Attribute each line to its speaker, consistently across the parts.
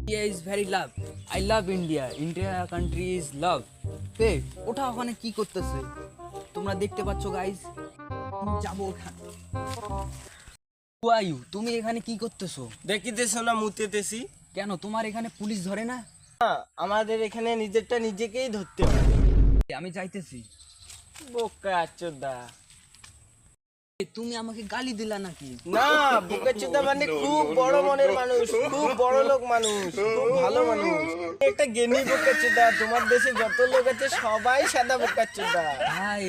Speaker 1: India is very love. I love India. India country is love. তে ওটা ওখানে কি করতেছে তোমরা দেখতে পাচ্ছ গাইস? যাবো ওখানে। Who are you? তুমি এখানে কি করতেছো?
Speaker 2: দেখিতেছো না মুতেতেছি।
Speaker 1: কেন তোমার এখানে পুলিশ ধরে না?
Speaker 2: আমাদের এখানে নিজেরটা নিজেকেই ধরতে হয়।
Speaker 1: আমি যাইতেছি।
Speaker 2: বোকা চোদা।
Speaker 1: তুমি আমাকে গালি দিলা নাকি?
Speaker 2: না, বোকা চোদা মানে খুব বড় মনের মানুষ, খুব বড় লোক মানুষ, খুব ভালো মানুষ। একটা জ্ঞানী বোকা চোদা। তোমার দেশে যত লোক আছে সবাই সাদা বোকা চোদা।
Speaker 1: ভাই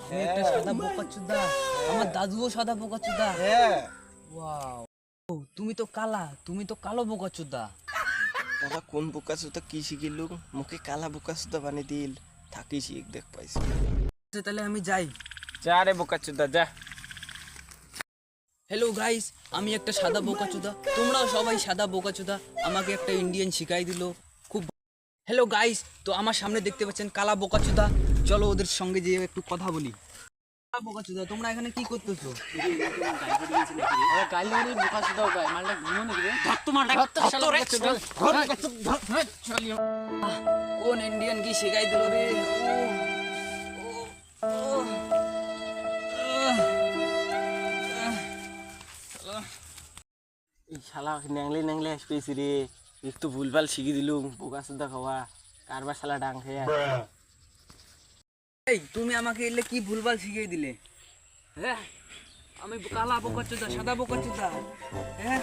Speaker 1: তুমি একটা সাদা বোকাচোদা। আমার দাদুও সাদা বোকাচোদা।
Speaker 2: হ্যাঁ।
Speaker 1: ওয়াও। ও তুমি তো কালা, তুমি তো কালো বোকাচোদা।
Speaker 2: ওরা কোন বোকা চোদা কি শিখিলু? মুখে কালা বোকা চোদা বানিয়ে দিল। থাকি শিখ দেখ পাইছি।
Speaker 1: তাহলে আমি যাই।
Speaker 2: যা রে বোকা চোদা যা।
Speaker 1: হ্যালো গাইস, আমি একটা সাদা বোকাচোদা, তোমরাও সবাই সাদা বোকাচোদা। আমাকে একটা ইন্ডিয়ান শিখাই দিল খুব। হ্যালো গাইস, তো আমার সামনে দেখতে পাচ্ছেন কালা বোকাচোদা। চলো ওদের সঙ্গে যেয়ে একটু কথা বলি। কালা বোকাচোদা, তোমরা এখানে কি করতেছো? কোন ইন্ডিয়ান কি শিখাই দিল রে?
Speaker 2: এই শালা ন্যাংলে ন্যাংলে আসপেছি রে। একটু ভুলভাল শিখে দিলুম বোকা চোদা খাওয়া। কারবার শালা ডাং খেয়ে।
Speaker 1: এই তুমি আমাকে এলে কি ভুলভাল শিখিয়ে দিলে? হ্যাঁ আমি কালা বোকাচোদা, সাদা বোকাচোদা। হ্যাঁ